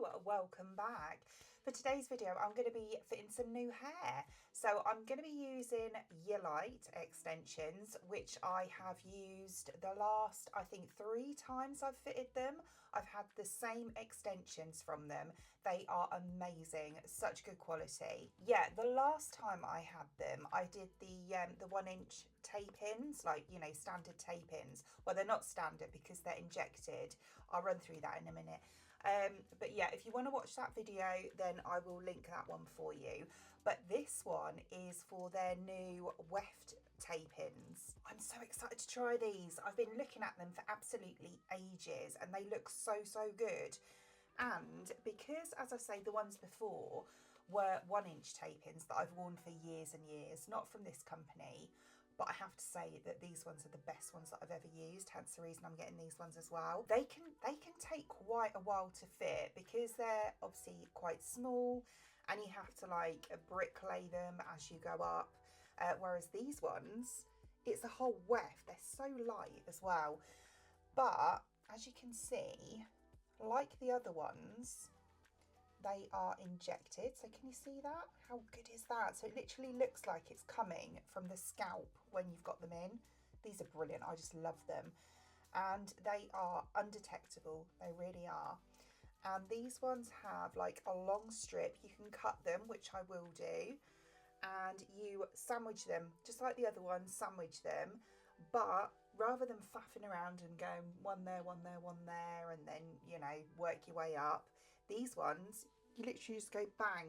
Hello, welcome back. For today's video, I'm going to be fitting some new hair. So I'm going to be using Yilite extensions, which I have used the last, I think, 3 times I've fitted them. I've had the same extensions from them. They are amazing, such good quality. Yeah, the last time I had them, I did the 1-inch tape-ins, like, you know, standard tape-ins. Well, they're not standard because they're injected. I'll run through that in a minute. But yeah, if you want to watch that video, then I will link that one for you. But this one is for their new Weft tape-ins. I'm so excited to try these. I've been looking at them for absolutely ages and they look so good. And because, as I say, the ones before were 1-inch tape-ins that I've worn for years and years, not from this company, but I have to say that these ones are the best ones that I've ever used, hence the reason I'm getting these ones as well. They can take quite a while to fit because they're obviously quite small and you have to like bricklay them as you go up, whereas these ones, it's a whole weft. They're so light as well. But as you can see, like the other ones, they are injected. So can you see that? How good is that? So it literally looks like it's coming from the scalp when you've got them in. These are brilliant. I just love them. And they are undetectable. They really are. And these ones have like a long strip. You can cut them, which I will do. And you sandwich them, just like the other ones, sandwich them. But rather than faffing around and going one there, one there, one there, and then, you know, work your way up, these ones, you literally just go bang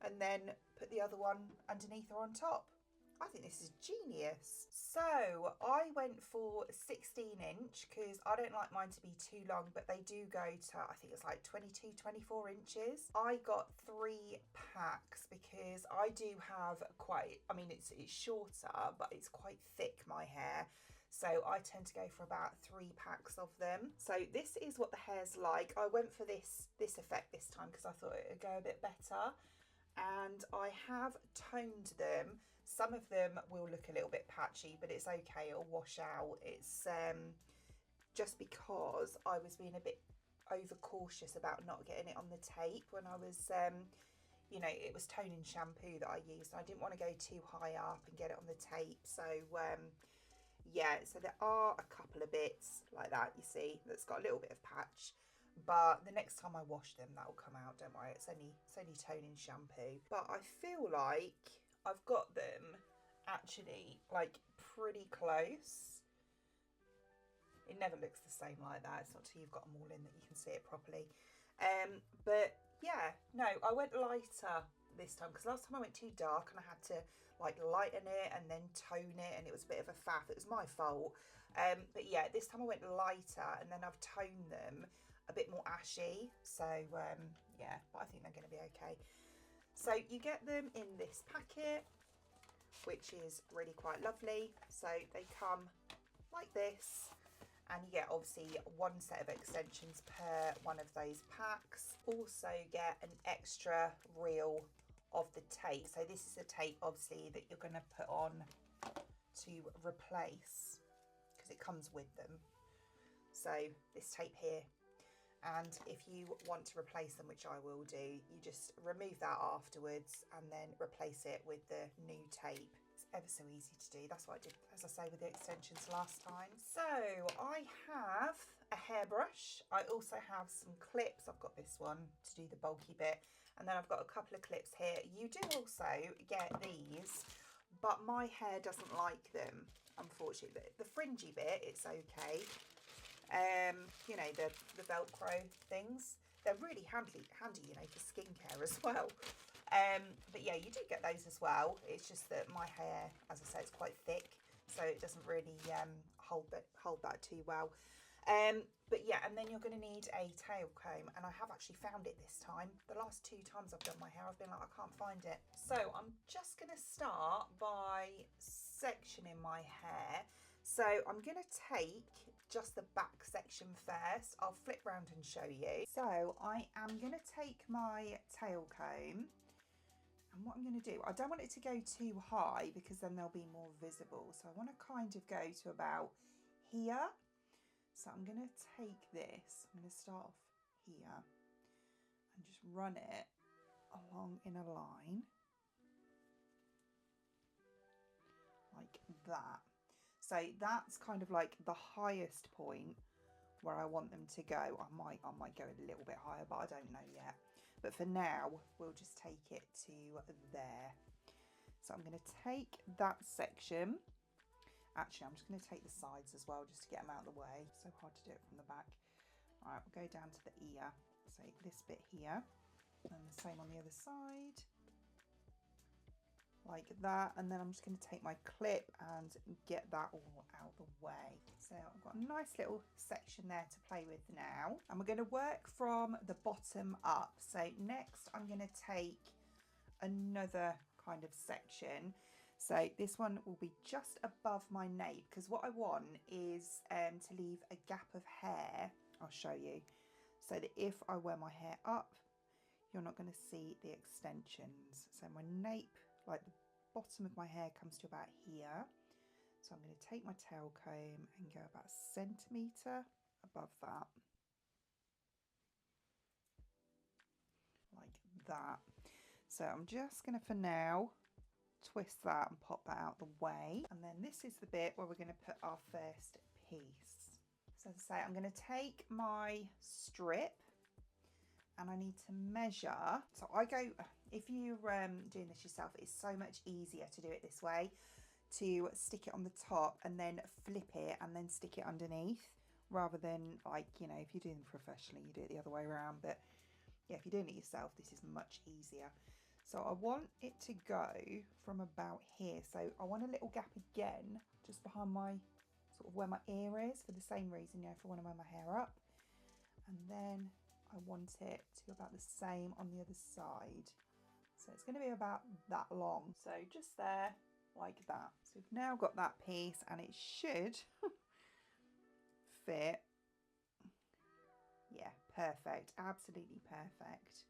and then put the other one underneath or on top. I think this is genius. So I went for 16-inch because I don't like mine to be too long, but they do go to, I think it's like 22, 24 inches. I got 3 packs because I do have quite, I mean, it's shorter, but it's quite thick, my hair. So I tend to go for about 3 packs of them. So this is what the hair's like. I went for this effect this time because I thought it would go a bit better. And I have toned them. Some of them will look a little bit patchy, but it's okay, it'll wash out. It's just because I was being a bit overcautious about not getting it on the tape when I was, you know, it was toning shampoo that I used. I didn't want to go too high up and get it on the tape. So yeah, so there are a couple of bits like that, you see, that's got a little bit of patch. But the next time I wash them, that will come out, don't worry, it's only toning shampoo. But I feel like I've got them actually like pretty close. It never looks the same like that. It's not till you've got them all in that you can see it properly. But yeah, no, I went lighter this time because last time I went too dark and I had to like lighten it and then tone it and it was a bit of a faff. It was my fault. But yeah, this time I went lighter and then I've toned them a bit more ashy. So yeah, but I think they're going to be okay. So you get them in this packet, which is really quite lovely. So they come like this. And you get obviously 1 set of extensions per one of those packs. Also get an extra reel of the tape. So this is the tape obviously that you're going to put on to replace, because it comes with them. So this tape here. And if you want to replace them, which I will do, you just remove that afterwards and then replace it with the new tape. It's ever so easy to do. That's what I did, as I say, with the extensions last time. So I have a hairbrush. I also have some clips. I've got this one to do the bulky bit. And then I've got a couple of clips here. You do also get these, but my hair doesn't like them, unfortunately. The fringy bit, it's okay. You know, the Velcro things. They're really handy, you know, for skincare as well. But yeah, you do get those as well. It's just that my hair, as I say, it's quite thick, so it doesn't really hold that too well. But yeah, and then you're going to need a tail comb, and I have actually found it this time. The last 2 times I've done my hair, I've been like, I can't find it. So I'm just going to start by sectioning my hair. So I'm going to take just the back section first. I'll flip round and show you. So I am going to take my tail comb, and what I'm going to do, I don't want it to go too high because then they'll be more visible. So I want to kind of go to about here. So I'm going to take this, I'm going to start off here, run it along in a line like that. So that's kind of like the highest point where I want them to go. I might go a little bit higher, but I don't know yet. But for now, we'll just take it to there. So I'm going to take that section. Actually, I'm just going to take the sides as well, just to get them out of the way. So hard to do it from the back. All right, we'll go down to the ear. So this bit here, and the same on the other side. Like that, and then I'm just going to take my clip and get that all out of the way. So I've got a nice little section there to play with now, and we're going to work from the bottom up. So next I'm going to take another kind of section. So this one will be just above my nape, because what I want is to leave a gap of hair. I'll show you, so that if I wear my hair up, you're not going to see the extensions. So my nape, like the bottom of my hair, comes to about here. So I'm going to take my tail comb and go about a centimetre above that, like that. So I'm just going to, for now, twist that and pop that out the way. And then this is the bit where we're going to put our first piece. So as I say, I'm going to take my strip and I need to measure. So I go, if you're doing this yourself, it's so much easier to do it this way, to stick it on the top and then flip it and then stick it underneath, rather than, like, you know, if you're doing it professionally, you do it the other way around. But yeah, if you're doing it yourself, this is much easier. So I want it to go from about here. So I want a little gap again, just behind my, sort of where my ear is, for the same reason, you know, if I want to wear my hair up. And then I want it to be about the same on the other side. So it's going to be about that long. So just there, like that. So we've now got that piece, and it should fit. Yeah, perfect. Absolutely perfect.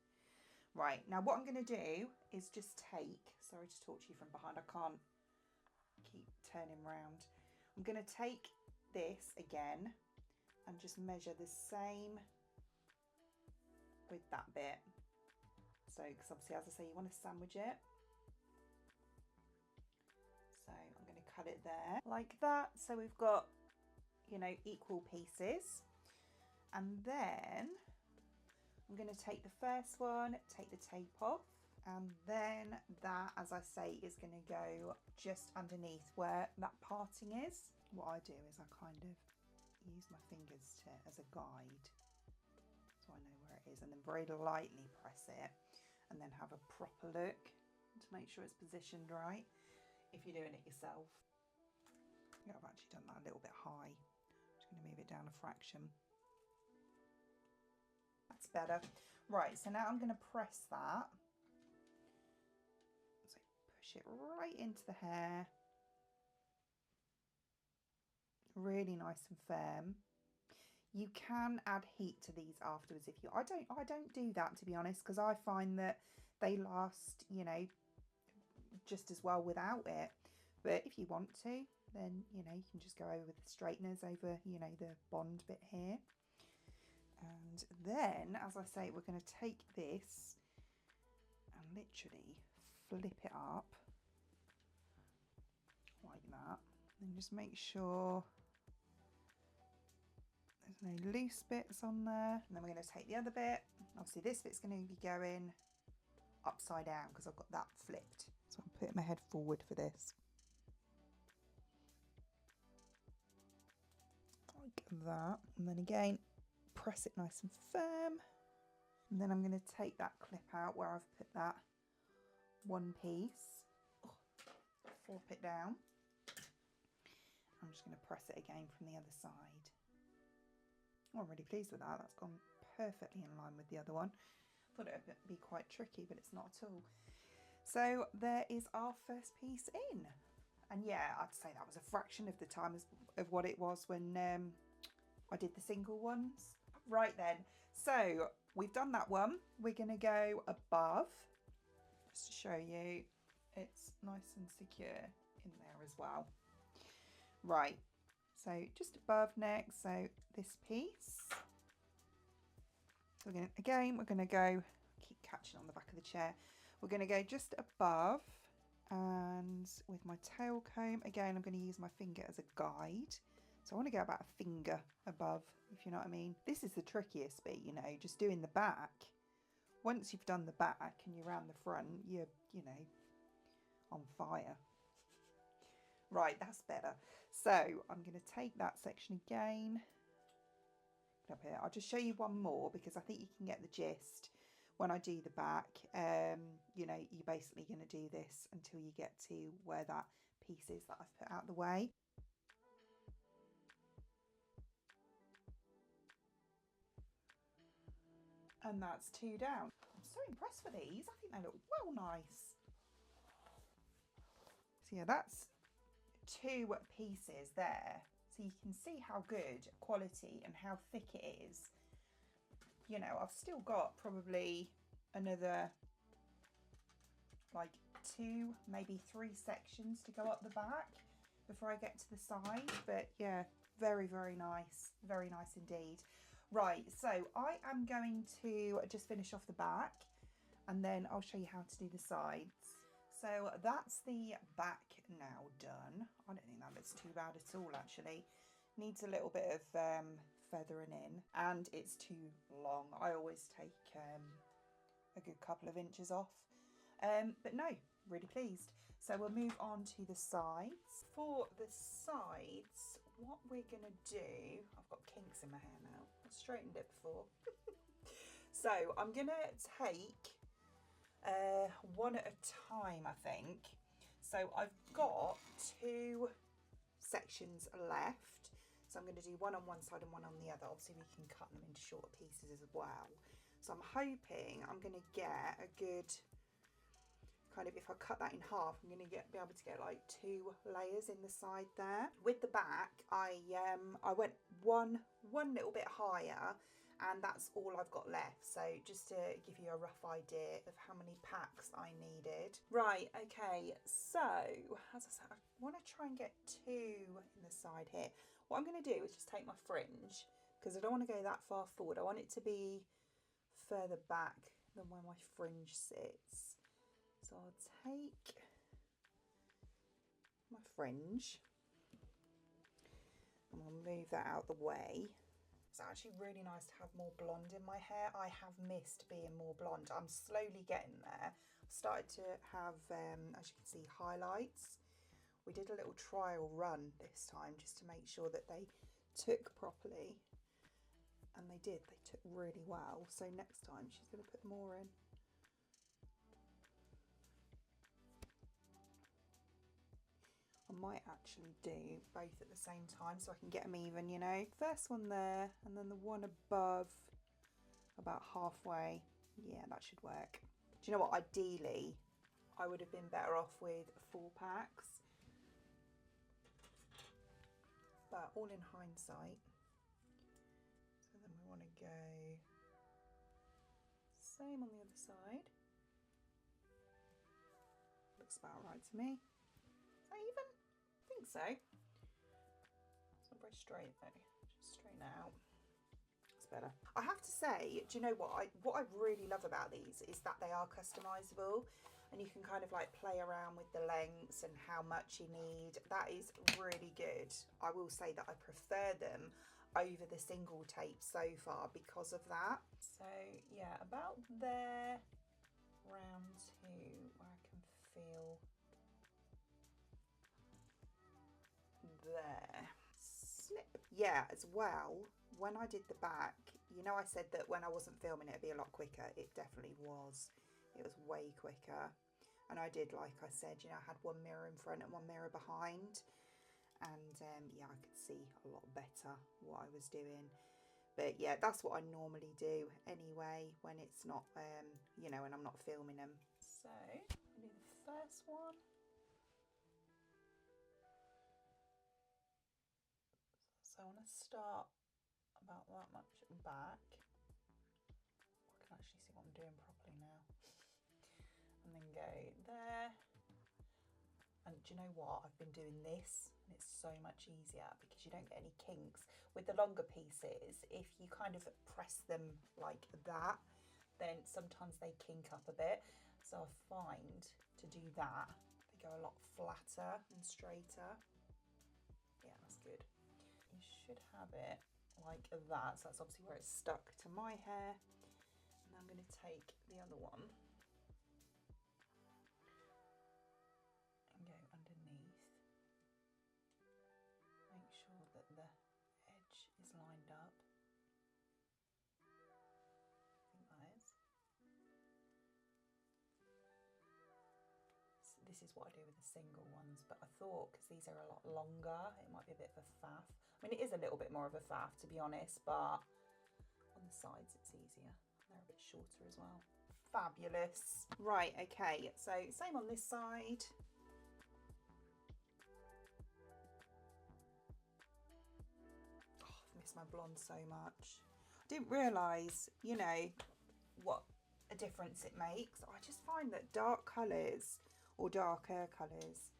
Right, now what I'm going to do is just take, sorry to talk to you from behind, I can't keep turning round. I'm going to take this again and just measure the same with that bit. So, because obviously, as I say, you want to sandwich it. So I'm going to cut it there like that. So we've got, you know, equal pieces. And then I'm going to take the first one, take the tape off, and then that, as I say, is going to go just underneath where that parting is. What I do is I kind of use my fingers as a guide, so I know where it is, and then very lightly press it, and then have a proper look to make sure it's positioned right if you're doing it yourself. Yeah, I've actually done that a little bit high. I'm just going to move it down a fraction. That's better. Right, so now I'm going to press that. So push it right into the hair. Really nice and firm. You can add heat to these afterwards if you. I don't do that, to be honest, because I find that they last, you know, just as well without it. But if you want to, then, you know, you can just go over with the straighteners over, you know, the bond bit here. And then, as I say, we're going to take this and literally flip it up like that, and just make sure there's no loose bits on there. And then we're going to take the other bit. Obviously this bit's going to be going upside down because I've got that flipped, so I'm putting my head forward for this, like that. And then again, press it nice and firm. And then I'm going to take that clip out where I've put that one piece, flop it down. I'm just going to press it again from the other side. Oh, I'm really pleased with that. That's gone perfectly in line with the other one. Thought it would be quite tricky, but it's not at all. So there is our first piece in. And yeah, I'd say that was a fraction of the time of what it was when I did the single ones. Right then, so we've done that one. We're going to go above, just to show you it's nice and secure in there as well. Right, so just above next, so this piece. So we're going to go, keep catching on the back of the chair. We're going to go just above, and with my tail comb, again, I'm going to use my finger as a guide. So I want to go about a finger above, if you know what I mean. This is the trickiest bit, you know, just doing the back. Once you've done the back and you're around the front, you're, you know, on fire. Right, that's better. So I'm going to take that section again. Up here, I'll just show you one more because I think you can get the gist. When I do the back, you know, you're basically going to do this until you get to where that piece is that I've put out the way. And that's 2 down. I'm so impressed with these. I think they look well nice. So yeah, that's 2 pieces there. So you can see how good quality and how thick it is. You know, I've still got probably another like 2, maybe 3 sections to go up the back before I get to the side. But yeah, very, very nice. Very nice indeed. Right, so I am going to just finish off the back and then I'll show you how to do the sides. So that's the back now done. I don't think that looks too bad at all actually. Needs a little bit of feathering in, and it's too long. I always take a good couple of inches off. But no, really pleased. So we'll move on to the sides. For the sides, what we're gonna do, I've got kinks in my hair now. I've straightened it before. So I'm gonna take one at a time, I think. So I've got 2 sections left. So I'm going to do one on one side and one on the other. Obviously we can cut them into shorter pieces as well. So I'm hoping I'm going to get a good kind of, if I cut that in half, I'm going to be able to get like 2 layers in the side there. With the back, I went one little bit higher, and that's all I've got left. So just to give you a rough idea of how many packs I needed. Right, okay, so as I said, I want to try and get 2 in the side here. What I'm going to do is just take my fringe, because I don't want to go that far forward. I want it to be further back than where my fringe sits. So I'll take my fringe and we'll move that out the way. It's actually really nice to have more blonde in my hair. I have missed being more blonde. I'm slowly getting there. I've started to have, as you can see, highlights. We did a little trial run this time just to make sure that they took properly. And they did. They took really well. So next time she's going to put more in. I might actually do both at the same time so I can get them even, you know. First one there and then the one above about halfway. Yeah, that should work. Do you know what? Ideally, I would have been better off with 4 packs. But all in hindsight. So then we want to go same on the other side. Looks about right to me. Is that even? I think so. It's not very straight though. Just straighten it out. It's better. I have to say, do you know what I really love about these is that they are customizable, and you can kind of like play around with the lengths and how much you need. That is really good. I will say that I prefer them over the single tape so far because of that. So yeah, about there, round to where I can feel there. Snip. Yeah, as well, when I did the back, you know, I said that when I wasn't filming it'd be a lot quicker. It definitely was. It was way quicker. And I did, like I said, you know, I had one mirror in front and one mirror behind. And yeah, I could see a lot better what I was doing. But yeah, that's what I normally do anyway when it's not, you know, when I'm not filming them. So, I'll do the first one. So I want to start about that much back. I can actually see what I'm doing properly now. And then go there. And do you know what? I've been doing this and it's so much easier because you don't get any kinks. With the longer pieces, if you kind of press them like that, then sometimes they kink up a bit. So I find to do that, they go a lot flatter and straighter. Yeah, that's good. You should have it like that. So that's obviously where it's stuck to my hair. And I'm going to take the other one and go underneath. Make sure that the edge is lined up. I think that is. So this is what I do with the single ones, but I thought because these are a lot longer, it might be a bit of a faff. I mean, it is a little bit more of a faff, to be honest, but on the sides it's easier. They're a bit shorter as well. Fabulous. Right, okay, so same on this side. Oh, I've missed my blonde so much. I didn't realise, you know, what a difference it makes. I just find that dark colours or darker colours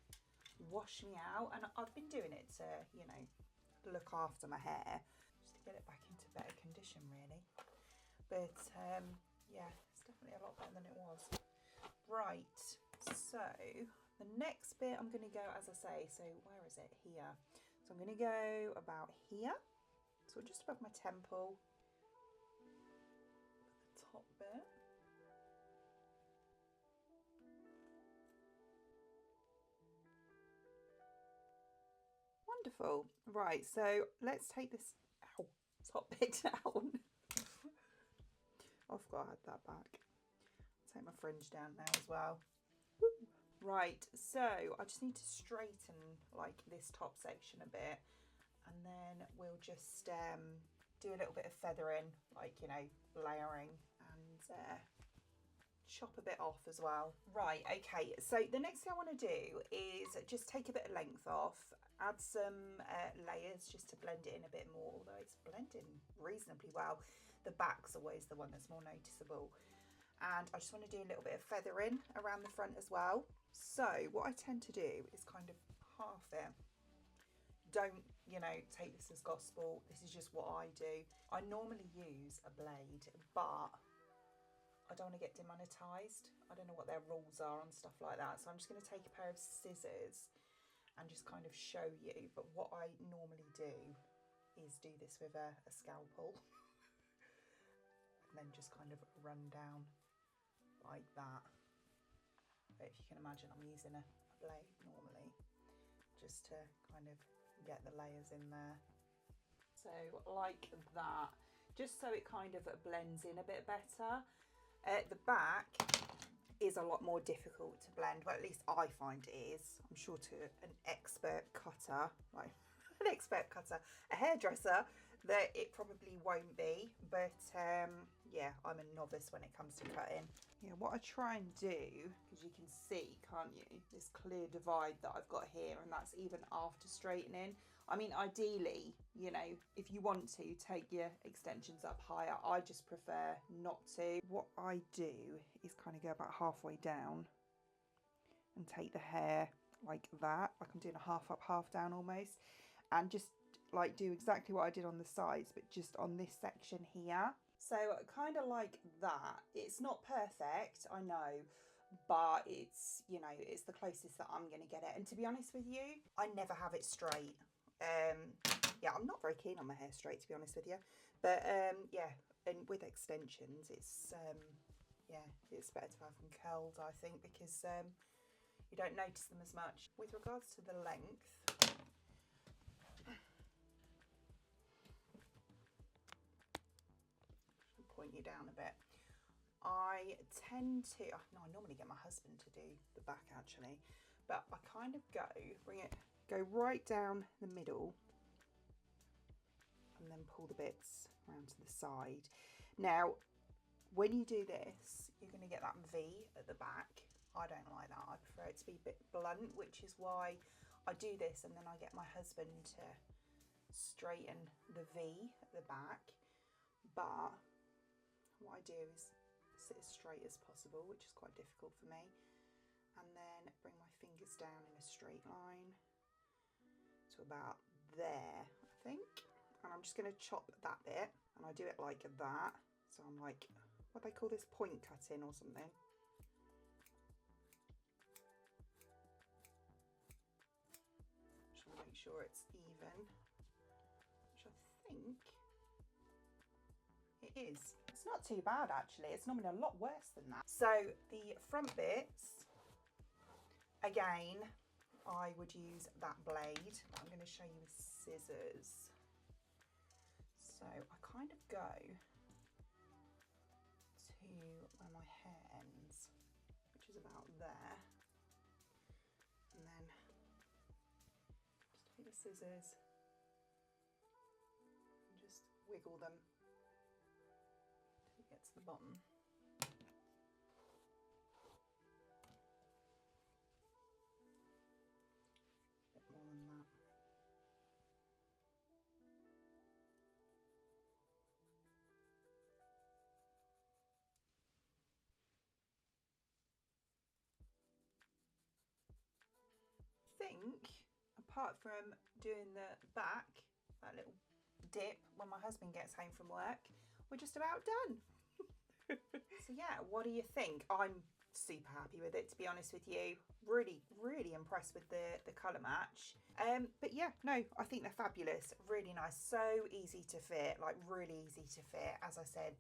wash me out, and I've been doing it to, you know, look after my hair, just to get it back into better condition really. But yeah, it's definitely a lot better than it was. Right, so the next bit I'm going to go, as I say, so where is it? Here. So I'm going to go about here, so just above my temple, the top bit. Wonderful. Right, so let's take this top bit down. I forgot I had that back. Take my fringe down now as well. Woo. Right, so I just need to straighten like this top section a bit, and then we'll just do a little bit of feathering, like, you know, layering, and chop a bit off as well. Right, okay, so the next thing I want to do is just take a bit of length off, add some layers just to blend it in a bit more, although it's blending reasonably well. The back's always the one that's more noticeable. And I just want to do a little bit of feathering around the front as well. So what I tend to do is kind of half it. Don't, you know, take this as gospel. This is just what I do. I normally use a blade, but I don't want to get demonetized. I don't know what their rules are on stuff like that. So I'm just going to take a pair of scissors and just kind of show you. But what I normally do is do this with a scalpel and then just kind of run down like that. But if you can imagine, I'm using a blade normally just to kind of get the layers in there. So like that, just so it kind of blends in a bit better. The back is a lot more difficult to blend, well, at least I find it is. I'm sure to an expert cutter, like an expert cutter, a hairdresser, that it probably won't be, but yeah, I'm a novice when it comes to cutting. Yeah, what I try and do, because you can see, can't you, this clear divide that I've got here, and that's even after straightening. I mean, ideally, you know, if you want to take your extensions up higher, I just prefer not to. What I do is kind of go about halfway down and take the hair like that, like I'm doing a half up, half down almost, and just like do exactly what I did on the sides, but just on this section here. So kind of like that. It's not perfect, I know, but it's, you know, it's the closest that I'm going to get it. And to be honest with you, I never have it straight. Yeah, I'm not very keen on my hair straight, to be honest with you. But yeah, and with extensions, it's yeah, it's better to have them curled, I think, because you don't notice them as much. With regards to the length, point you down a bit. I tend to, no, I normally get my husband to do the back actually, but I kind of go right down the middle and then pull the bits around to the side. Now, when you do this, you're going to get that V at the back. I don't like that. I prefer it to be a bit blunt, which is why I do this, and then I get my husband to straighten the V at the back. But what I do is sit as straight as possible, which is quite difficult for me, and then bring my fingers down in a straight line to about there, I think. And I'm just going to chop that bit, and I do it like that. So I'm like, what they call this, point cutting or something. Just want to make sure it's even, which I think it is. It's not too bad actually. It's normally a lot worse than that. So the front bits, again, I would use that blade, but I'm going to show you with scissors. So I kind of go to where my hair ends, which is about there, and then just take the scissors and just wiggle them until it gets to the bottom. A bit more than that. Think, apart from doing the back, that little dip when my husband gets home from work, we're just about done. So yeah, what do you think? I'm super happy with it, to be honest with you. Really, really impressed with the colour match. But yeah, no, I think they're fabulous. Really nice, so easy to fit, like really easy to fit. As I said,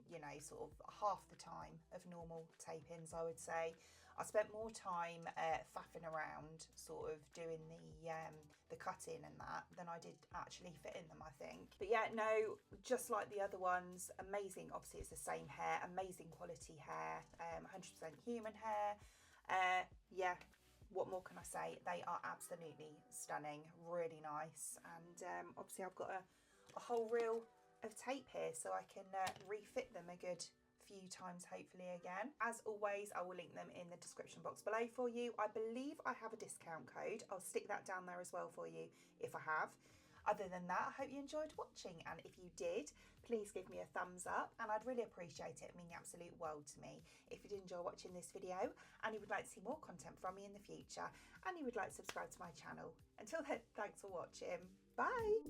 you know, sort of half the time of normal tape-ins, I would say. I spent more time faffing around, sort of doing the cutting and that, than I did actually fitting them, I think. But yeah, no, just like the other ones, amazing. Obviously, it's the same hair, amazing quality hair, 100% human hair. Yeah, what more can I say? They are absolutely stunning, really nice. And obviously, I've got a whole reel of tape here, so I can refit them a good few times hopefully again. As always, I will link them in the description box below for you. I believe I have a discount code. I'll stick that down there as well for you if I have. Other than that, I hope you enjoyed watching, and if you did, please give me a thumbs up and I'd really appreciate it. It means the absolute world to me. If you did enjoy watching this video and you would like to see more content from me in the future and you would like to subscribe to my channel. Until then, thanks for watching. Bye!